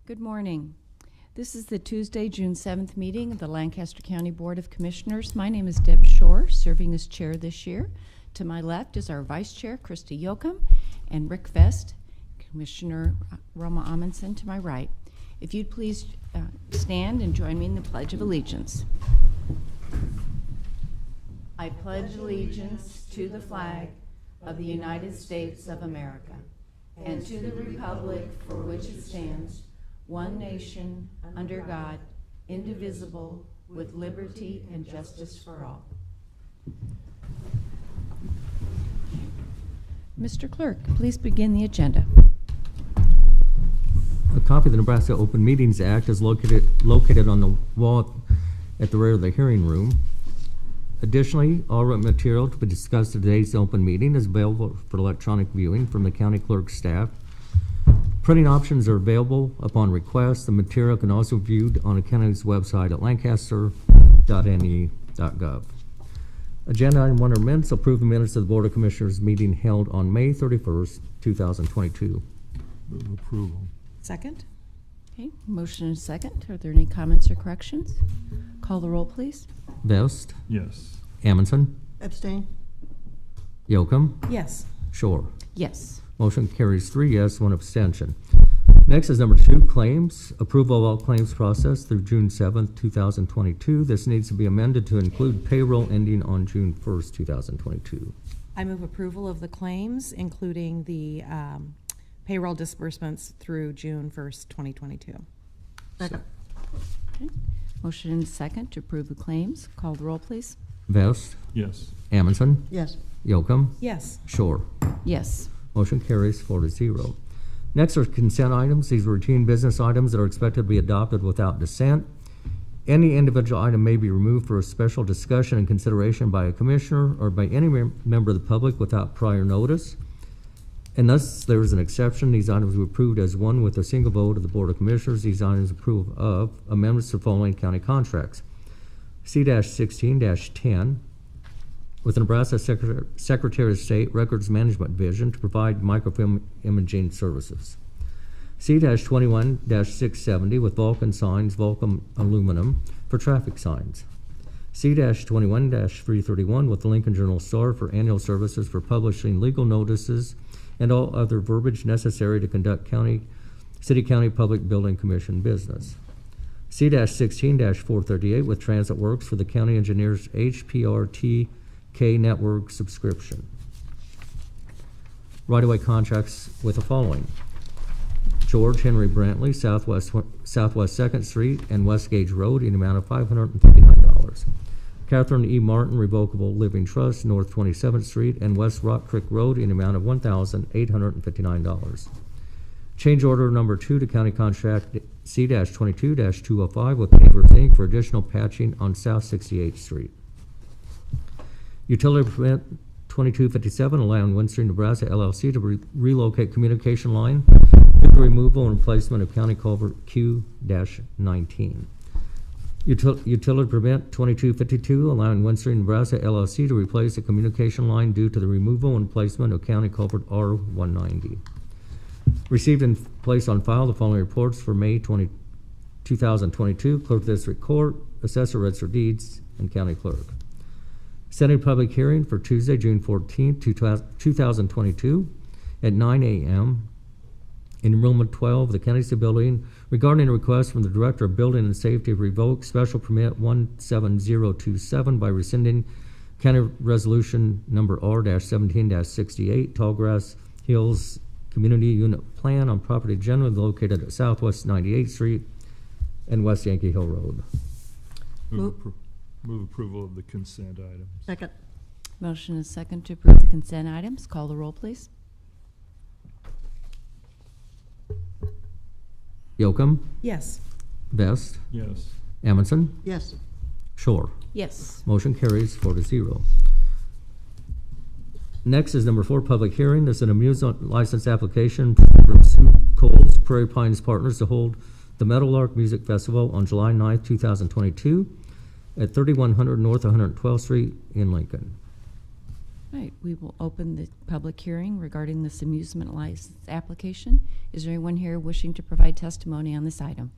Good morning. This is the Tuesday, June 7th meeting of the Lancaster County Board of Commissioners. My name is Deb Shore, serving as chair this year. To my left is our vice chair, Christy Yoakum, and Rick Vest, Commissioner Roma Amundsen to my right. If you'd please stand and join me in the Pledge of Allegiance. I pledge allegiance to the flag of the United States of America and to the republic for which it stands, one nation, under God, indivisible, with liberty and justice for all. Mr. Clerk, please begin the agenda. A copy of the Nebraska Open Meetings Act is located on the wall at the rear of the hearing room. Additionally, all written material to be discussed at today's open meeting is available for electronic viewing from the county clerk's staff. Printing options are available upon request. The material can also be viewed on the county's website at lancaster.ne.gov. Agenda item 1 are minutes. Approve the minutes of the Board of Commissioners meeting held on May 31st, 2022. Move approval. Second? Okay, motion and second. Are there any comments or corrections? Call the roll, please. Vest, Yes. Amundsen, Abstain. Yoakum, Yes. Shore. Yes. Motion carries 3 yes, 1 abstention. Next is number 2, claims. Approval of all claims processed through June 7th, 2022. This needs to be amended to include payroll ending on June 1st, 2022. I move approval of the claims, including the payroll disbursements through June 1st, 2022. Second. Okay. Motion and second to approve the claims. Call the roll, please. Vest, Yes. Amundsen, Yes. Yoakum, Yes. Shore. Yes. Motion carries 4-0. Next are consent items. These are routine business items that are expected to be adopted without dissent. Any individual item may be removed for a special discussion and consideration by a commissioner or by any member of the public without prior notice. Unless there is an exception, these items will be approved as one with a single vote of the Board of Commissioners. These items approve of amendments to the following county contracts. C-16-10 with the Nebraska Secretary of State Records Management Division to provide microfilm imaging services. C-21-670 with Vulcan Signs, Vulcan Aluminum for traffic signs. C-21-331 with the Lincoln Journal-Star for annual services for publishing legal notices and all other verbiage necessary to conduct City-County Public Building Commission business. C-16-438 with Transit Works for the County Engineers HPRTK Network subscription. Right-of-way contracts with the following. George Henry Brantley, Southwest 2nd Street and West Gage Road in the amount of $559. Catherine E. Martin Revocable Living Trust, North 27th Street and West Rock Creek Road in the amount of $1,859. Change order number 2 to county contract C-22-205 with Neighbors Inc. for additional patching on South 68th Street. Utility permit 2257 allowing Windstream Nebraska LLC to relocate communication line due to removal and replacement of county culvert Q-19. Utility permit 2252 allowing Windstream Nebraska LLC to replace a communication line due to the removal and replacement of county culvert R-190. Received and placed on file the following reports for May 2022, Clerk of District Court, Assessor Register of Deeds, and County Clerk. Setting public hearing for Tuesday, June 14th, 2022 at 9 a.m. in Room 12 of the County City Building regarding a request from the Director of Building and Safety to revoke Special Permit 17027 by rescinding County Resolution number R-17-68 Tallgrass Hills Community Unit Plan on property generally located at Southwest 98th Street and West Yankee Hill Road. Move approval of the consent items. Second. Motion and second to approve the consent items. Call the roll, please. Yoakum, Yes. Vest, Yes. Amundsen, Yes. Shore. Yes. Motion carries 4-0. Next is number 4, public hearing. This is an amusement license application from Sue Coles, Prairie Pines Partners to hold the Meadowlark Music Festival on July 9th, 2022 at 3100 North 112th Street in Lincoln. Right, we will open the public hearing regarding this amusement license application. Is there anyone here wishing to provide testimony on this item?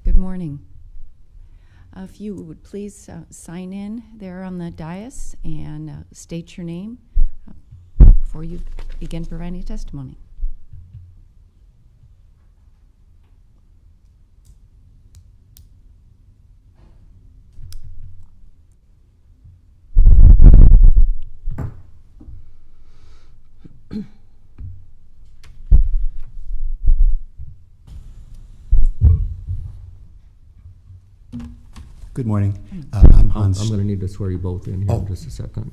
Good morning. If you would please sign in there on the dais and state your name before you begin providing testimony. Good morning. I'm Hans. I'm going to need to swear you both in here Oh. in just a second.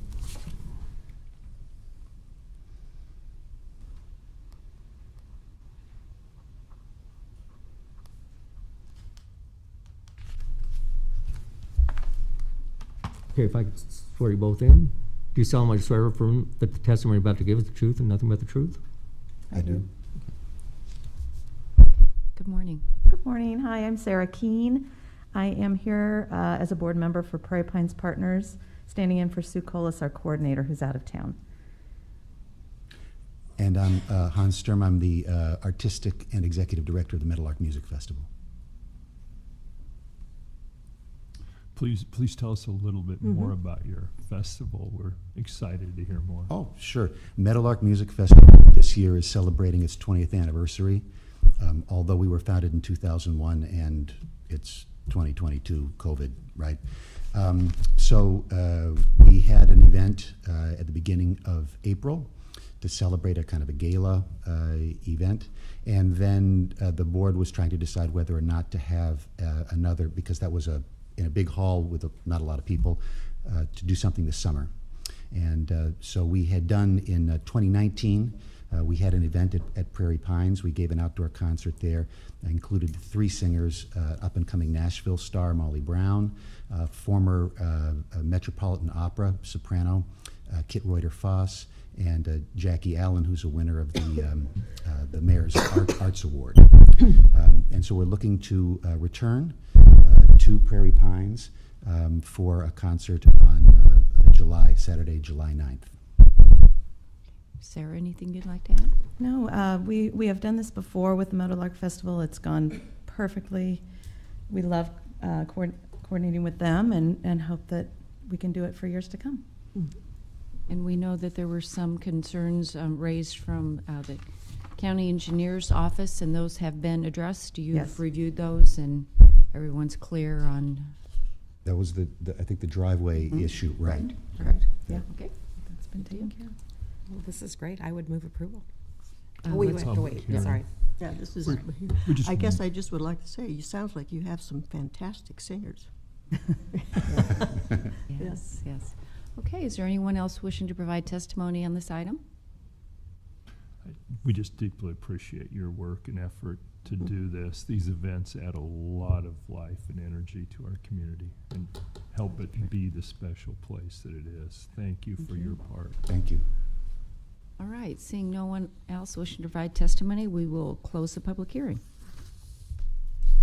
Okay, if I could swear you both in. Do you solemnly swear or affirm that the testimony you're about to give is the truth and nothing but the truth? I do. Good morning. Good morning. Hi, I'm Sarah Keene. I am here as a board member for Prairie Pines Partners, standing in for Sue Colas, our coordinator, who's out of town. And I'm Hans Sturm. I'm the artistic and executive director of the Meadowlark Music Festival. Please tell us a little bit Mm-hmm. more about your festival. We're excited to hear more. Oh, sure. Meadowlark Music Festival this year is celebrating its 20th anniversary. Although we were founded in 2001 and it's 2022, COVID, right? So we had an event at the beginning of April to celebrate a kind of a gala event. And then the board was trying to decide whether or not to have another, because that was in a big hall with not a lot of people, to do something this summer. And so we had done in 2019, we had an event at Prairie Pines. We gave an outdoor concert there. Included 3 singers, up-and-coming Nashville star Molly Brown, former Metropolitan Opera soprano Kit Reuter-Foss, and Jackie Allen, who's a winner of the Mayor's Arts Award. And so we're looking to return to Prairie Pines for a concert on Saturday, July 9th. Sarah, anything you'd like to add? No, we have done this before with the Meadowlark Festival. It's gone perfectly. We love coordinating with them and hope that we can do it for years to come. And we know that there were some concerns raised from the county engineer's office, and those have been addressed. You've Yes. reviewed those, and everyone's clear on. That was I think the driveway issue, right? Correct. Yeah, Okay. that's been taken care of. Well, this is great. I would move approval. Uh, We let's- have to Public wait, hearing. sorry. Yeah, this is, We just I guess I just would like to say, you sounds like you have some fantastic singers. Yes, yes. Okay, is there anyone else wishing to provide testimony on this item? We just deeply appreciate your work and effort to do this. These events add a lot of life and energy to our community and help it be the special place that it is. Thank you for your part. Thank you. All right, seeing no one else wishing to provide testimony, we will close the public hearing.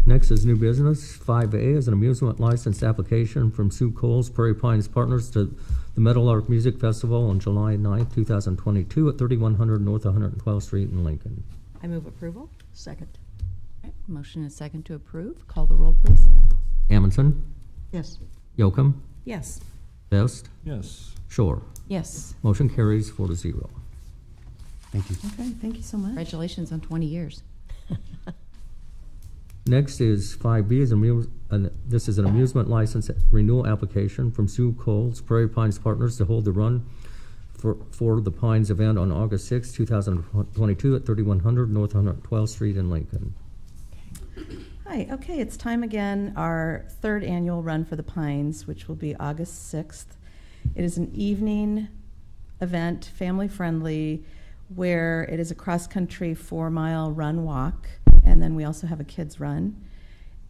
Next is new business. 5A is an amusement license application from Sue Coles, Prairie Pines Partners, to the Meadowlark Music Festival on July 9th, 2022 at 3100 North 112th Street in Lincoln. I move approval. Second. All right, motion and second to approve. Call the roll, please. Amundson, Yes. Yocum, Yes. Best, Yes. Shore. Yes. Motion carries 4-0. Thank you. Okay, thank you so much. Congratulations on 20 years. Next is 5B. This is an amusement license renewal application from Sue Coles, Prairie Pines Partners, to hold the Run for the Pines event on August 6, 2022 at 3100 North 112th Street in Lincoln. Hi, okay, it's time again, our 3rd annual Run for the Pines, which will be August 6th. It is an evening event, family-friendly, where it is a cross-country 4-mile run-walk, and then we also have a kids' run.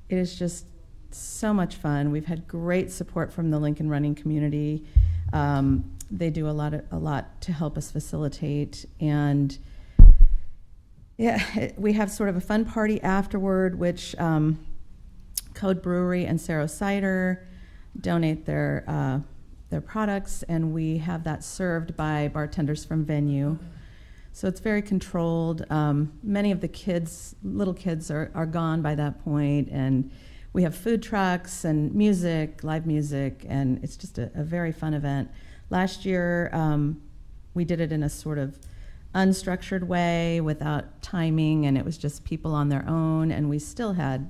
It is just so much fun. We've had great support from the Lincoln running community. They do a lot to help us facilitate, and yeah, we have sort of a fun party afterward, which Code Brewery and Saro Cider donate their products, and we have that served by bartenders from venue. So it's very controlled. Many of the little kids are gone by that point, and we have food trucks and music, live music, and it's just a very fun event. Last year, we did it in a sort of unstructured way without timing, and it was just people on their own, and we still had,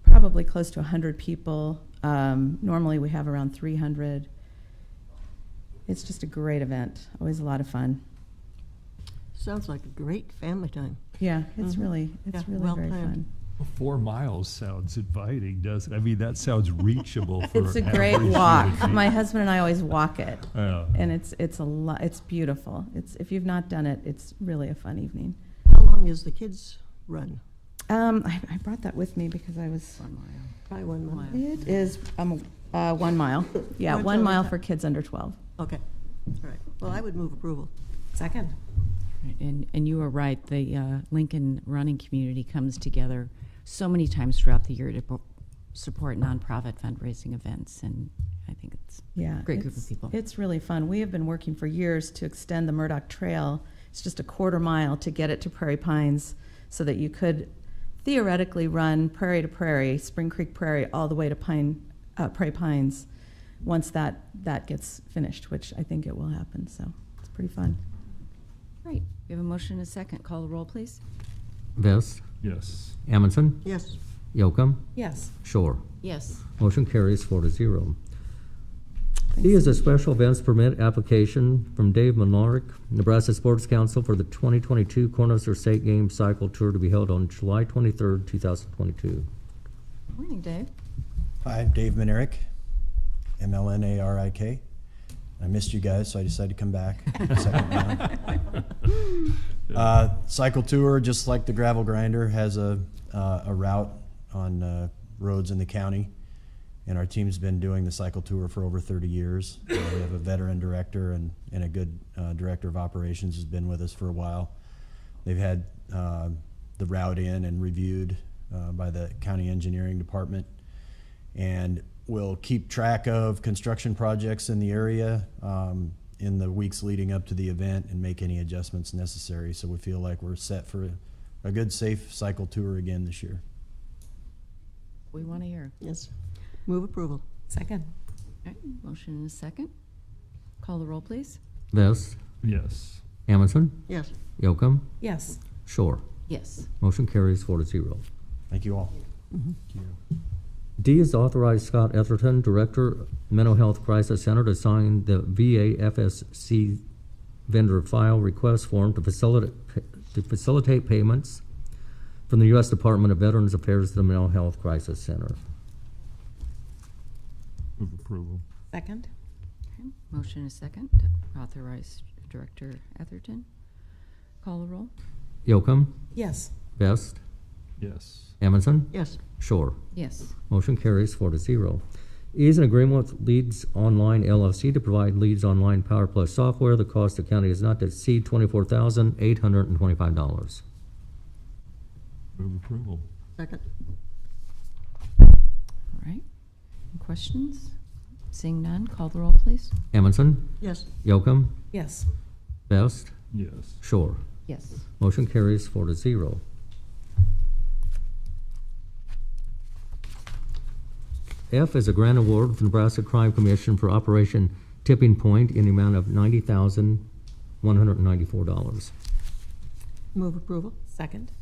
probably close to 100 people. Normally we have around 300. It's just a great event, always a lot of fun. Sounds like a great family time. Yeah, it's Mhm. really Yeah, very well-planned. fun. Well, 4 miles sounds inviting, doesn't it? I mean, that sounds reachable for It's a average great human walk. being. My husband and I always walk it, Yeah. and it's a lot. It's beautiful. If you've not done it, it's really a fun evening. How long is the kids' run? I brought that with me because I was. Probably 1 month. It is 1 mile. Yeah, Oh, 1 it's mile only for kids under 12. Okay, all right. Well, I would move approval. Second. And you are right, the Lincoln running community comes together so many times throughout the year to support nonprofit fundraising events, and I think it's Yeah, a great group of people. It's really fun. We have been working for years to extend the Murdoch Trail. It's just a quarter mile to get it to Prairie Pines, so that you could theoretically run prairie to prairie, Spring Creek Prairie, all the way to Prairie Pines once that gets finished, which I think it will happen. So it's pretty fun. Right, we have a motion and a second. Call the roll, please. Vest, Yes. Amundson, Yes, Yocum, Yes. Shore. Yes. Motion carries 4-0. Thanks. D is a special events permit application from Dave Menarek, Nebraska Sports Council for the 2022 Cornhusker State Games Cycle Tour to be held on July 23rd, 2022. Morning, Dave. Hi, I'm Dave Menarek, MLNARIK. I missed you guys, so I decided to come back. Second round. Cycle tour, just like the gravel grinder, has a route on roads in the county, and our team's been doing the cycle tour for over 30 years. We have a veteran director and a good director of operations who's been with us for a while. They've had the route in and reviewed by the county engineering department, and we'll keep track of construction projects in the area in the weeks leading up to the event and make any adjustments necessary. So we feel like we're set for a good, safe cycle tour again this year. We want to hear. yes. Move approval. Second. All right, motion and a second. Call the roll, please. Vest, Yes. Amundson, Yes, Yocum, Yes. Shore. Yes. Motion carries 4-0. Thank you all. Thank you. D is authorize Scott Etherton, Director, Mental Health Crisis Center, to sign the VA-FSC vendor file request form to facilitate payments from the U.S. Department of Veterans Affairs to the Mental Health Crisis Center. Move approval. Second. Okay, motion and a second to authorize Director Atherton. Call the roll. Yocum, Yes. Vest, Yes. Amundson, yes. Shore. Yes. Motion carries 4-0. E is an agreement with Leads Online LLC to provide Leads Online Power Plus software. The cost to county is not to exceed $24,825. Move approval. Second, All right. Any questions? Seeing none, call the roll, please. Amundson, yes. Yocum, Yes. Vest, Yes. Shore. Yes. Motion carries 4-0. F is a grant award from the Nebraska Crime Commission for Operation Tipping Point in the amount of $90,194. Move approval. Second.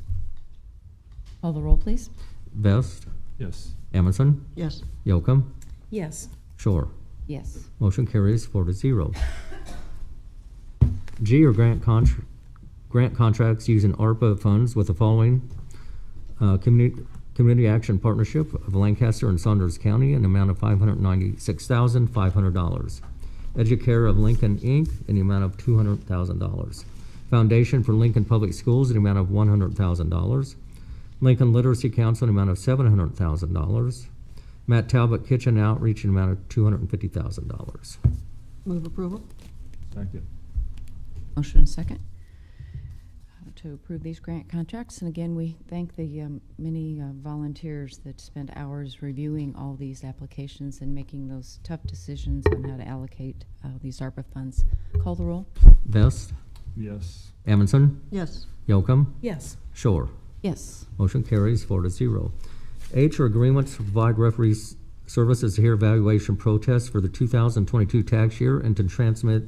Call the roll, please. Vest, Yes. Amundson, Yes, Yocum, Yes. Shore. Yes. Motion carries 4-0. G are grant contracts using ARPA funds with the following: Community Action Partnership of Lancaster and Saunders County in the amount of $596,500. Educare of Lincoln, Inc. in the amount of $200,000. Foundation for Lincoln Public Schools in the amount of $100,000. Lincoln Literacy Council in the amount of $700,000. Matt Talbot Kitchen Outreach in the amount of $250,000. move approval. Second. Motion and second to to approve these grant contracts. And again, we thank the many volunteers that spend hours reviewing all these applications and making those tough decisions on how to allocate these ARPA funds. Call the roll. Vest, Yes. Amundson, Yes. Yocum, Yes. Shore. Yes. Motion carries 4-0. H are agreements to provide referee services to hear evaluation protests for the 2022 tax year and to transmit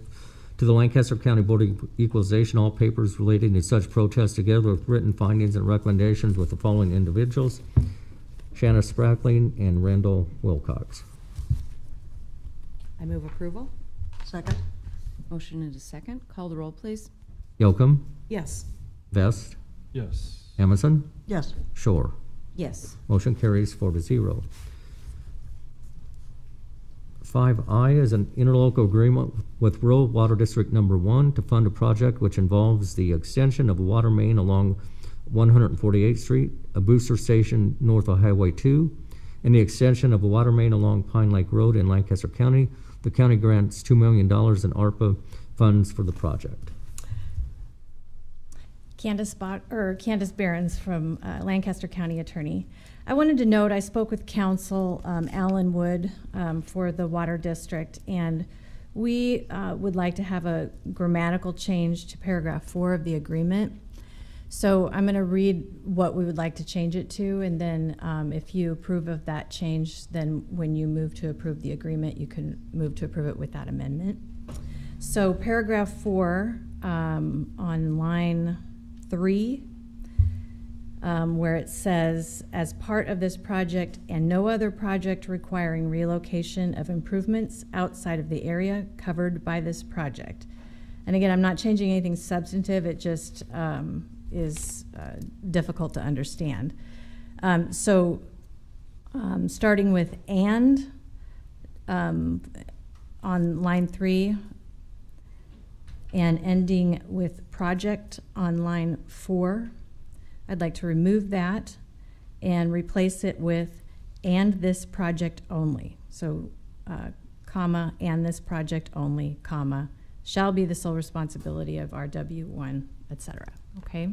to the Lancaster County Board of Equalization all papers relating to such protests together with written findings and recommendations with the following individuals: Shanna Sprackling and Randall Wilcox. I move approval. Second? Motion and a second. Call the roll, please. Yocum, Yes. Vest, Yes. Amundson, Yes. Shore. Yes. Motion carries 4-0. 5I is an interlocal agreement with Rural Water District Number 1 to fund a project which involves the extension of a water main along 148th Street, a booster station north of Highway 2, and the extension of a water main along Pine Lake Road in Lancaster County. The county grants $2 million in ARPA funds for the project. Candace Behrens from Lancaster County Attorney. I wanted to note, I spoke with counsel, Alan Wood, for the Water District, and we would like to have a grammatical change to paragraph 4 of the agreement. So I'm going to read what we would like to change it to, and then if you approve of that change, then when you move to approve the agreement, you can move to approve it with that amendment. So paragraph 4 on line 3, where it says, as part of this project and no other project requiring relocation of improvements outside of the area covered by this project. And again, I'm not changing anything substantive, it just is difficult to understand. Starting with and on line 3, and ending with project on line 4. I'd like to remove that and replace it with and this project only. So, comma, and this project only, comma, shall be the sole responsibility of RW1, etc. Okay?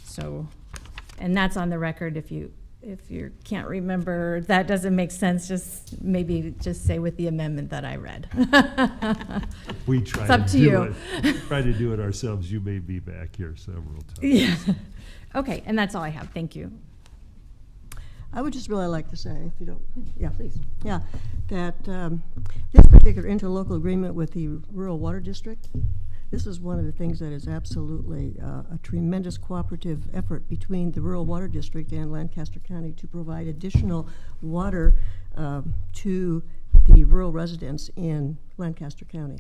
So, and that's on the record. If you can't remember, that doesn't make sense, just maybe just say with the amendment that I read. We try It's up to do you. it. Try to do it ourselves. You may be back here several times. Yeah. Okay, and that's all I have. Thank you. I would just really like to say, if you don't, yeah. Please. Yeah, that this particular interlocal agreement with the Rural Water District, this is one of the things that is absolutely a tremendous cooperative effort between the Rural Water District and Lancaster County to provide additional water to the rural residents in Lancaster County.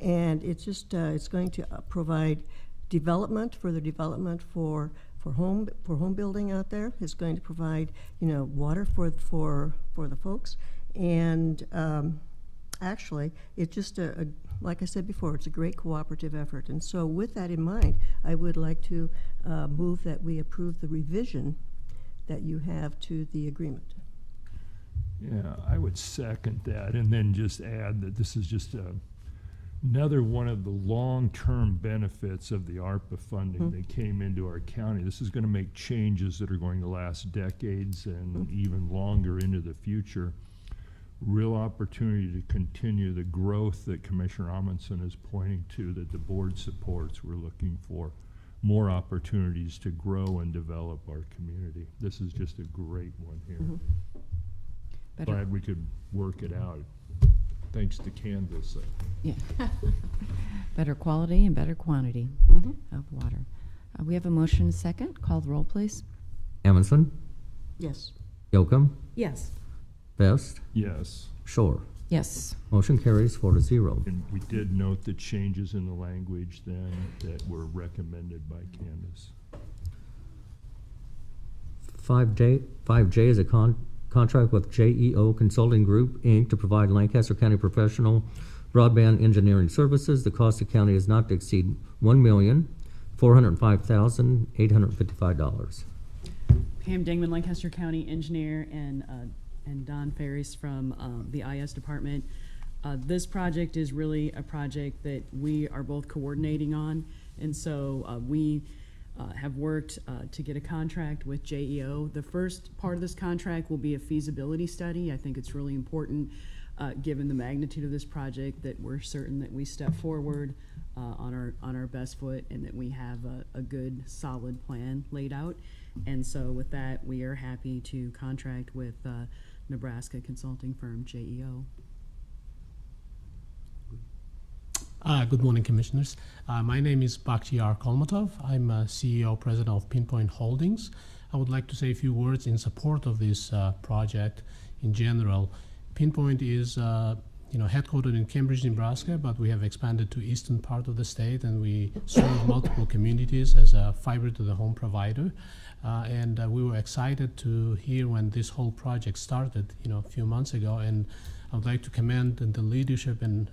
And it's just, it's going to provide further development for home building out there. It's going to provide, water for the folks. And actually, it's just like I said before, it's a great cooperative effort. And so with that in mind, I would like to move that we approve the revision that you have to the agreement. Yeah, I would second that, and then just add that this is just another one of the long-term benefits of the ARPA funding that came into our county. This is going to make changes that are going to last decades and even longer into the future. Real opportunity to continue the growth that Commissioner Amundson is pointing to, that the board supports. We're looking for more opportunities to grow and develop our community. This is just a great one here. Better. Glad we could work it out. Thanks to Candace. Yeah. Better quality and better quantity of water. We have a motion and a second. Call the roll, please. Amundson, Yes. Yocum, Yes. Vest, Yes. Shore. Yes. Motion carries 4-0. And we did note the changes in the language then that were recommended by Candace. 5J is a contract with JEO Consulting Group, Inc. to provide Lancaster County professional broadband engineering services. The cost to county is not to exceed $1,405,855. Pam Dingman, Lancaster County Engineer, and Don Ferris from the IS Department. This project is really a project that we are both coordinating on, and so we have worked to get a contract with JEO. The first part of this contract will be a feasibility study. I think it's really important, given the magnitude of this project, that we're certain that we step forward on our best foot and that we have a good, solid plan laid out. And so with that, we are happy to contract with Nebraska consulting firm JEO. Good morning, Commissioners. My name is Bakhtiar Kolmatov. I'm CEO, President of Pinpoint Holdings. I would like to say a few words in support of this project in general. Pinpoint is headquartered in Cambridge, Nebraska, but we have expanded to eastern part of the state, and we serve multiple communities as a fiber to the home provider. And we were excited to hear when this whole project started, a few months ago, and I would like to commend the leadership and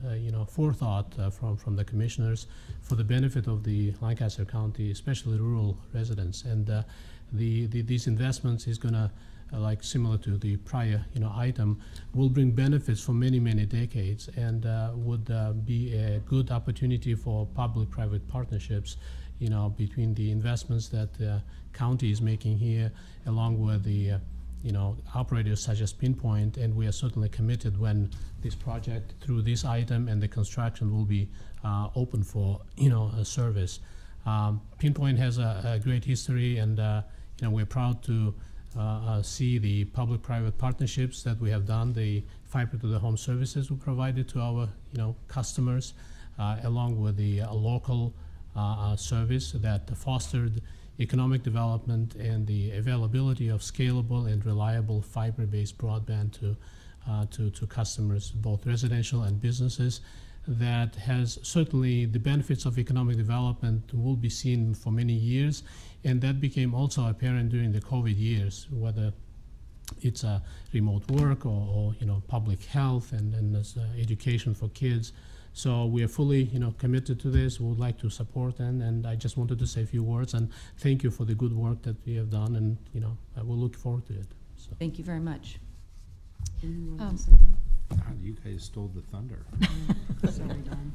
forethought from the commissioners for the benefit of the Lancaster County, especially rural residents. And these investments is going to, like similar to the prior item, will bring benefits for many, many decades, and would be a good opportunity for public-private partnerships between the investments that the county is making here, along with the operators such as Pinpoint. And we are certainly committed when this project, through this item and the construction, will be open for a service. Pinpoint has a great history, and we're proud to see the public-private partnerships that we have done, the fiber to the home services we provided to our customers, along with the local service that fostered economic development and the availability of scalable and reliable fiber-based broadband to customers, both residential and businesses. That has certainly the benefits of economic development will be seen for many years, and that became also apparent during the COVID years, whether it's remote work or public health and education for kids. So we are fully committed to this. We would like to support, and I just wanted to say a few words and thank you for the good work that we have done, and I will look forward to it. So. Thank you very much. God, you guys stole the thunder. Sorry, Don.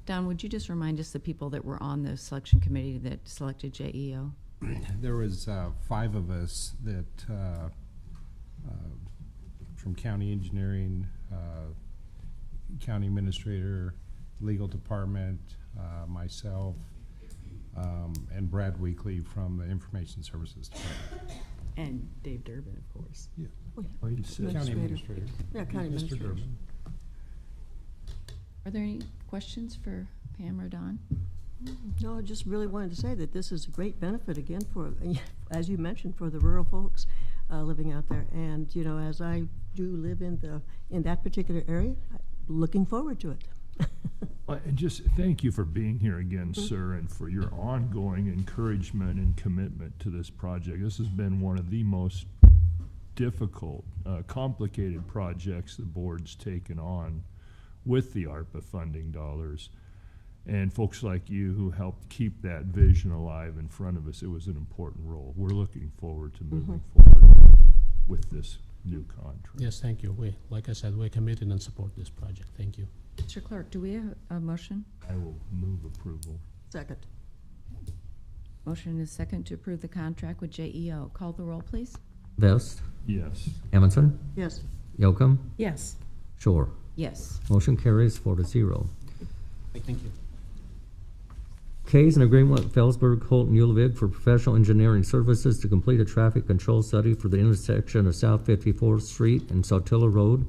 Don, would you just remind us the people that were on the selection committee that selected JEO? There was 5 of us that from county engineering, county administrator, legal department, myself, and Brad Weekly from the information services department. And Dave Durbin, of course. Yeah. Well, you said County administrator. Yeah, county Mr. administrator. Durbin. Are there any questions for Pam or Don? No, I just really wanted to say that this is a great benefit again for, as you mentioned, for the rural folks living out there. And as I do live in that particular area, looking forward to it. And just thank you for being here again, sir, and for your ongoing encouragement and commitment to this project. This has been one of the most difficult, complicated projects the board's taken on with the ARPA funding dollars. And folks like you who helped keep that vision alive in front of us, it was an important role. We're looking forward to moving forward with this new contract. Yes, thank you. Like I said, we're committed and support this project. Thank you. Mr. Clerk, do we have a motion? I will move approval. Second. Motion is second to approve the contract with JEO. Call the roll, please. Vest, Yes. Amundson, Yes. Yocum, Yes. Shore. Yes. Motion carries 4-0. Thank you. K is an agreement with Felsberg, Holt, and Ulevig for professional engineering services to complete a traffic control study for the intersection of South 54th Street and Saltillo Road,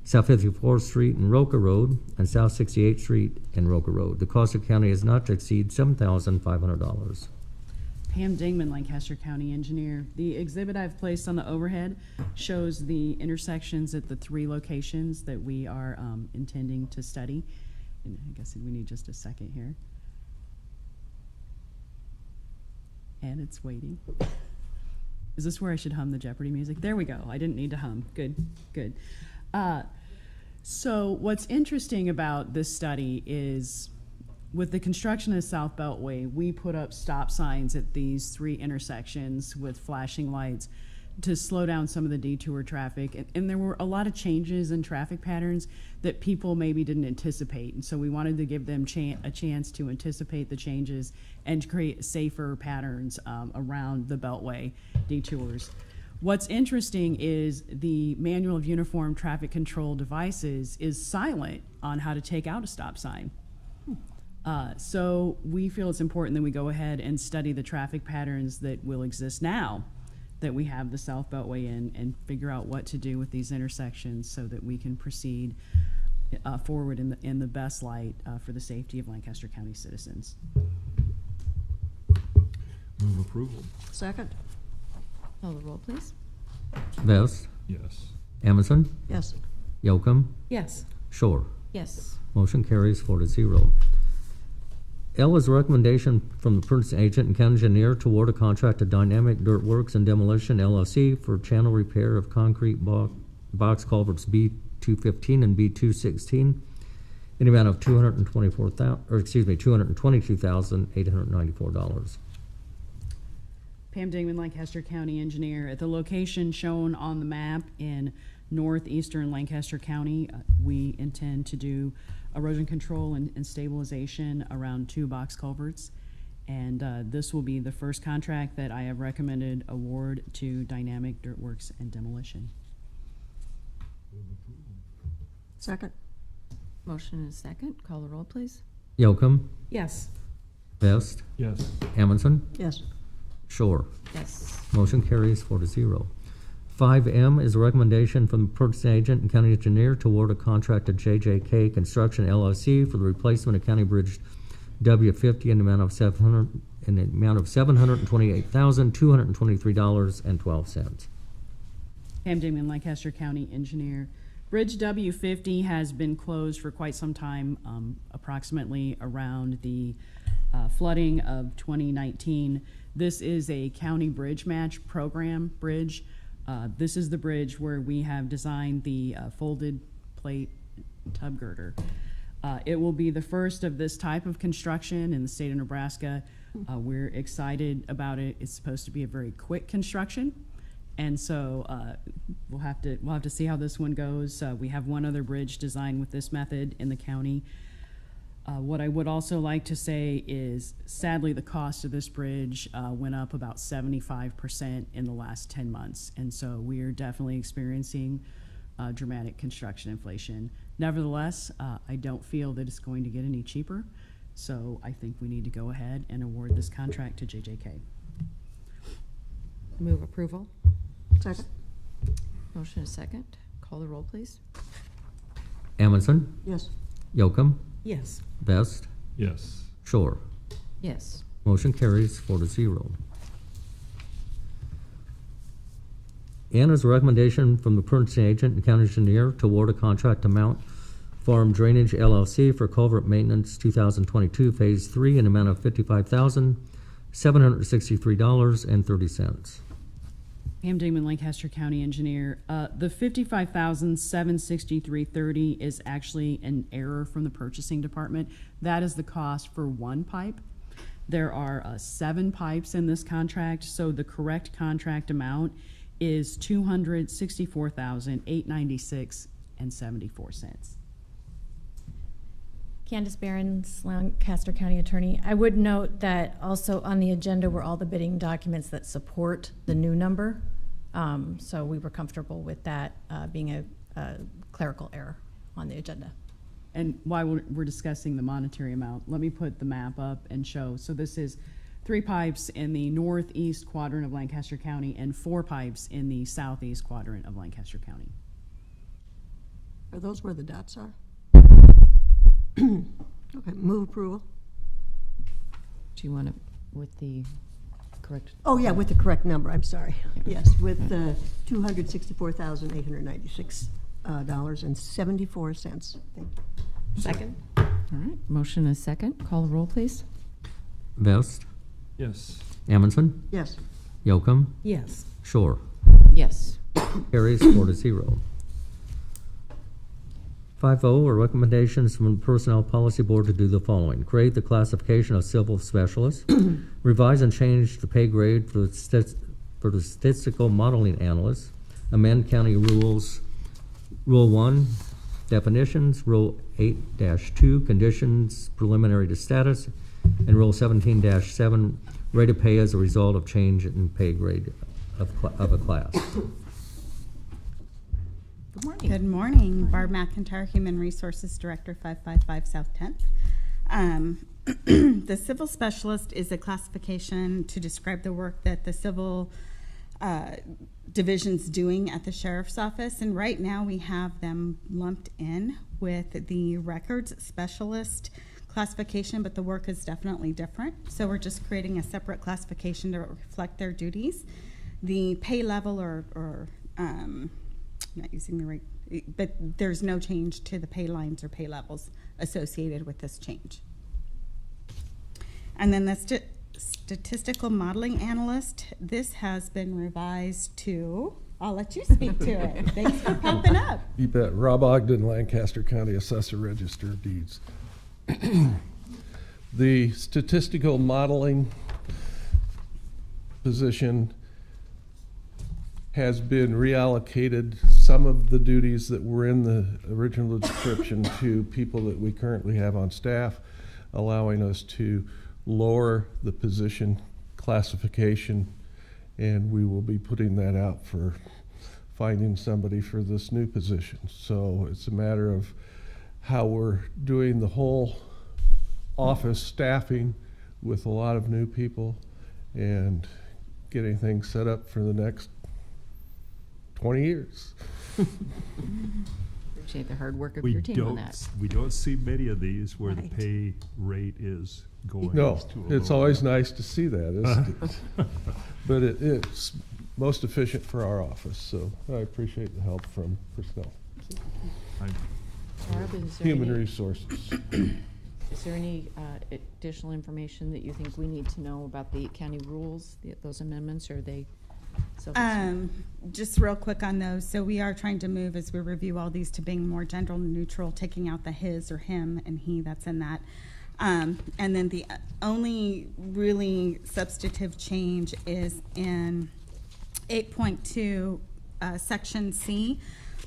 South 54th Street and Roca Road, and South 68th Street and Roca Road. The cost of county is not to exceed $7,500. Pam Dingman, Lancaster County Engineer. The exhibit I've placed on the overhead shows the intersections at the 3 locations that we are intending to study. And I guess we need just a second here. And it's waiting. Is this where I should hum the Jeopardy music? There we go. I didn't need to hum. Good, good. So what's interesting about this study is with the construction of South Beltway, we put up stop signs at these 3 intersections with flashing lights to slow down some of the detour traffic. And there were a lot of changes in traffic patterns that people maybe didn't anticipate. And so we wanted to give them a chance to anticipate the changes and to create safer patterns around the Beltway detours. What's interesting is the Manual of Uniform Traffic Control Devices is silent on how to take out a stop sign. So we feel it's important that we go ahead and study the traffic patterns that will exist now that we have the South Beltway in, and figure out what to do with these intersections so that we can proceed forward in the best light for the safety of Lancaster County citizens. Move approval. Second? Call the roll, please. Vest, Yes. Amundson, Yes. Yocum, Yes. Shore. Yes. Motion carries 4-0. L is a recommendation from the purchasing agent and county engineer to award a contract to Dynamic Dirt Works and Demolition LLC for channel repair of concrete box culverts B215 and B216 in the amount of $222,894. Pam Dingman, Lancaster County Engineer. At the location shown on the map in northeastern Lancaster County, we intend to do erosion control and stabilization around 2 box culverts. And this will be the first contract that I have recommended award to Dynamic Dirt Works and Demolition. Second? Motion is second. Call the roll, please. Yocum, Yes. Vest, Yes. Amundson, Yes. Shore. Yes. Motion carries 4-0. 5M is a recommendation from the purchasing agent and county engineer to award a contract to JJK Construction LLC for the replacement of County Bridge W50 in the amount of $728,223.12. Pam Dingman, Lancaster County Engineer. Bridge W50 has been closed for quite some time, approximately around the flooding of 2019. This is a county bridge match program bridge. This is the bridge where we have designed the folded plate tub girder. It will be the first of this type of construction in the state of Nebraska. We're excited about it. It's supposed to be a very quick construction, and so we'll have to see how this one goes. We have one other bridge designed with this method in the county. What I would also like to say is, sadly, the cost of this bridge went up about 75% in the last 10 months. And so we are definitely experiencing dramatic construction inflation. Nevertheless, I don't feel that it's going to get any cheaper. So I think we need to go ahead and award this contract to JJK. Move approval. Second? Motion is second. Call the roll, please. Amundson, Yes. Yocum, Yes. Vest, Yes. Shore. Yes. Motion carries 4-0. N is a recommendation from the purchasing agent and county engineer to award a contract to Mount Farm Drainage LLC for culvert maintenance 2022 Phase 3 in the amount of $55,763.30. Pam Dingman, Lancaster County Engineer. The $55,763.30 is actually an error from the purchasing department. That is the cost for one pipe. There are 7 pipes in this contract, so the correct contract amount is $264,896.74. Candace Behrens, Lancaster County Attorney. I would note that also on the agenda were all the bidding documents that support the new number. So we were comfortable with that being a clerical error on the agenda. And while we're discussing the monetary amount, let me put the map up and show. So this is 3 pipes in the northeast quadrant of Lancaster County and 4 pipes in the southeast quadrant of Lancaster County. Are those where the dots are? Okay, move approval. Do you want to, with the correct? Oh, yeah, with the correct number, I'm sorry. Yes, with $264,896.74. Thank you. Second. All right. Motion is second. Call the roll, please. Vest, Yes. Amundson, Yes. Yocum, Yes. Shore. Yes. Carries 4-0. 5O are recommendations from the Personnel Policy Board to do the following. Create the classification of civil specialist. Revise and change the pay grade for the for the statistical modeling analyst, amend county rules, Rule 1, definitions, Rule 8-2, conditions preliminary to status, and Rule 17-7, rate of pay as a result of change in pay grade of a class. Good morning. Good morning. Barb McIntyre, Human Resources Director, 555 South 10th. The civil specialist is a classification to describe the work that the civil division's doing at the sheriff's office, and right now we have them lumped in with the records specialist classification, but the work is definitely different. So we're just creating a separate classification to reflect their duties. The pay level or not using the right, but there's no change to the pay lines or pay levels associated with this change. And then the statistical modeling analyst, this has been revised to, I'll let you speak to it. Thanks for popping up. You bet. Rob Ogden, Lancaster County Assessor, Register of Deeds. The statistical modeling position has been reallocated, some of the duties that were in the original description to people that we currently have on staff, allowing us to lower the position classification, and we will be putting that out for finding somebody for this new position. So it's a matter of how we're doing the whole office staffing with a lot of new people and getting things set up for the next 20 years. Appreciate the hard work of your team on that. We don't see many of these where Right. the pay rate is going No, to a it's lower always level. nice to see that, isn't it? But it's most efficient for our office, so I appreciate the help from personnel. Barb, is there Human any- resources. Is there any additional information that you think we need to know about the county rules, those amendments, or are they self-explanatory? Just real quick on those. So we are trying to move as we review all these to being more gender neutral, taking out the his or him and he that's in that. And then the only really substantive change is in 8.2, Section C.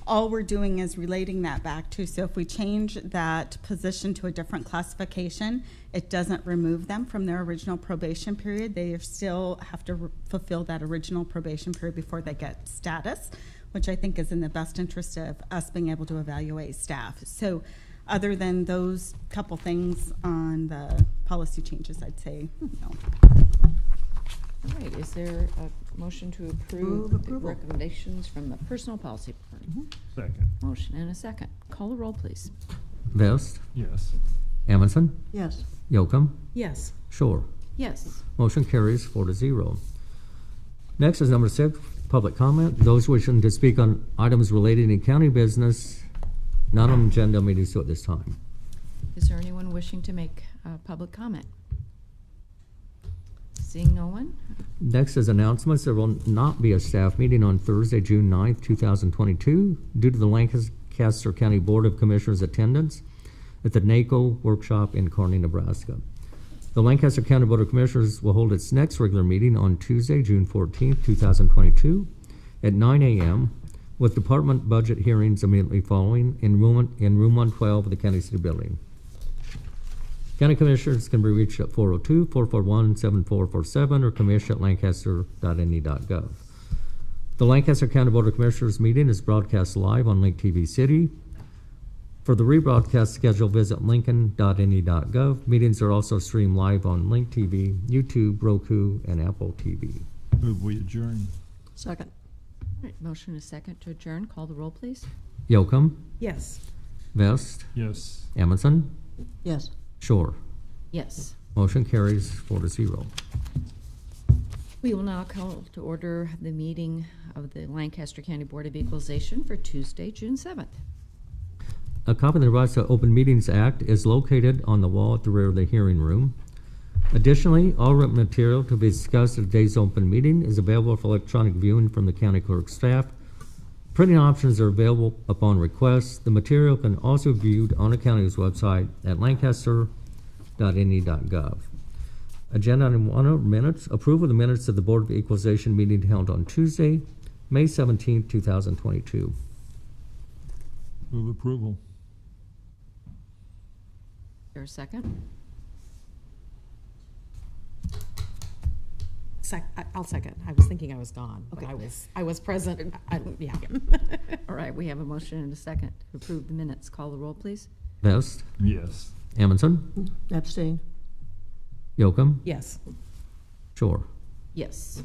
All we're doing is relating that back to, so if we change that position to a different classification, it doesn't remove them from their original probation period. They still have to fulfill that original probation period before they get status, which I think is in the best interest of us being able to evaluate staff. So other than those couple things on the policy changes, I'd say no. All right, is there a motion to approve the recommendations from the Personnel Policy Department? Second. Motion and a second. Call the roll, please. Vest, Yes. Amundson, Yes. Yocum, Yes. Shore. Yes. Motion carries 4-0. Next is number 6, public comment. Those wishing to speak on items relating to county business, not on agenda meetings at this time. Is there anyone wishing to make public comment? Seeing no one? Next is announcements. There will not be a staff meeting on Thursday, June 9th, 2022, due to the Lancaster County Board of Commissioners attendance at the NACO workshop in Kearney, Nebraska. The Lancaster County Board of Commissioners will hold its next regular meeting on Tuesday, June 14th, 2022 at 9 a.m. with department budget hearings immediately following in room 112 of the County City Building. County Commissioners can be reached at 402-441-7447 or commission@lancaster.ne.gov. The Lancaster County Board of Commissioners meeting is broadcast live on Link TV City. For the rebroadcast schedule, visit lincoln.ne.gov. Meetings are also streamed live on Link TV, YouTube, Roku, and Apple TV. Move we adjourn. Second. All right, motion and a second to adjourn. Call the roll, please. Yocum, Yes. Vest, Yes. Amundson, Yes. Shore. Yes. Motion carries 4-0. We will now call to order the meeting of the Lancaster County Board of Equalization for Tuesday, June 7th. A copy of the Nebraska Open Meetings Act is located on the wall at the rear of the hearing room. Additionally, all written material to be discussed at today's open meeting is available for electronic viewing from the county clerk's staff. Printing options are available upon request. The material can also be viewed on the county's website at lancaster.ne.gov. Agenda item 1 are minutes. Approval of the minutes of the Board of Equalization meeting held on Tuesday, May 17th, 2022. Move approval. Is there a second? I'll second. I was thinking I was gone, but Okay. I was present. Yeah. All right, we have a motion and a second to approve the minutes. Call the roll, please. Vest, Yes. Amundson, Abstain. Yocum, Yes. Shore. Yes.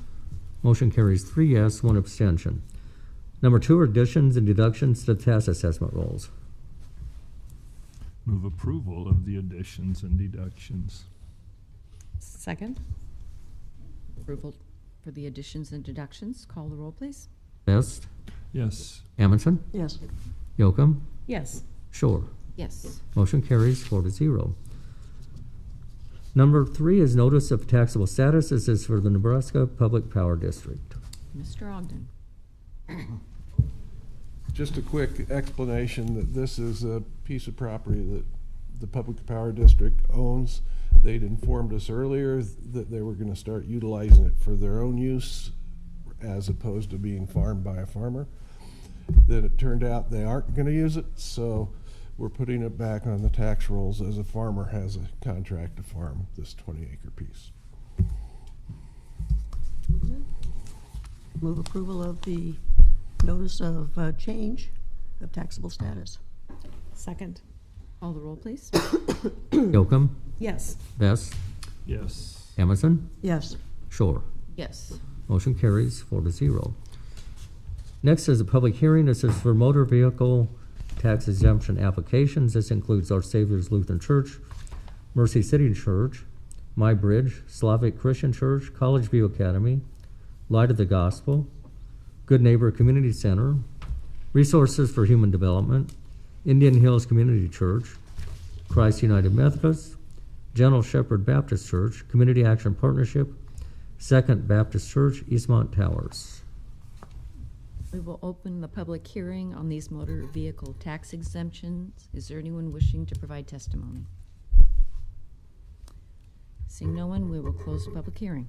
Motion carries 3 yes, 1 abstention. Number 2 are additions and deductions to tax assessment rolls. Move approval of the additions and deductions. Second? Approval for the additions and deductions. Call the roll, please. Vest, Yes. Amundson, Yes. Yocum, Yes. Shore. Yes. Motion carries 4-0. Number 3 is notice of taxable status. This is for the Nebraska Public Power District. Mr. Ogden. Just a quick explanation that this is a piece of property that the Public Power District owns. They'd informed us earlier that they were going to start utilizing it for their own use as opposed to being farmed by a farmer. Then it turned out they aren't going to use it, so we're putting it back on the tax rolls as a farmer has a contract to farm this 20-acre piece. Move approval of the notice of change of taxable status. Second? Call the roll, please. Yocum, Yes. Vest, Yes. Amundson, Yes. Shore. Yes. Motion carries 4-0. Next is a public hearing. This is for motor vehicle tax exemption applications. This includes Our Savior's Lutheran Church, Mercy City Church, My Bridge, Slavic Christian Church, College View Academy, Light of the Gospel, Good Neighbor Community Center, Resources for Human Development, Indian Hills Community Church, Christ United Methodist, Gentle Shepherd Baptist Church, Community Action Partnership, Second Baptist Church, Eastmont Towers. We will open the public hearing on these motor vehicle tax exemptions. Is there anyone wishing to provide testimony? Seeing no one, we will close the public hearing.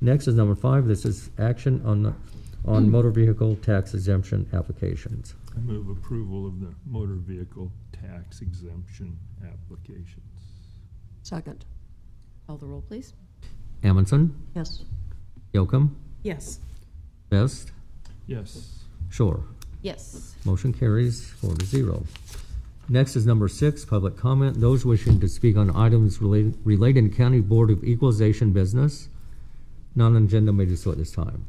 Next is number 5. This is action on motor vehicle tax exemption applications. I move approval of the motor vehicle tax exemption applications. Second. Call the roll, please. Amundson, Yes. Yocum, Yes. Vest, Yes. Shore. Yes. Motion carries 4-0. Next is number 6, public comment. Those wishing to speak on items related to County Board of Equalization business, non-agenda may do so at this time.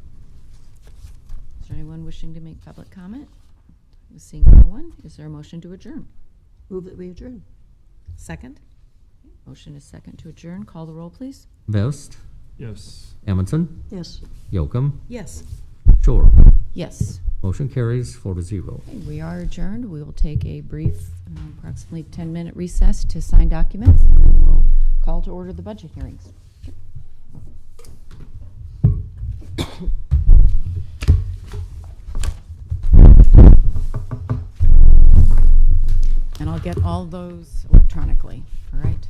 Is there anyone wishing to make public comment? Seeing no one, is there a motion to adjourn? Move that we adjourn. Second? Motion is second to adjourn. Call the roll, please. Vest, Yes. Amundson, Yes. Yocum, Yes. Shore. Yes. Motion carries 4-0. Okay, we are adjourned. We will take a brief, approximately 10-minute recess to sign documents, and then we'll call to order the budget hearings. And I'll get all those electronically, all right?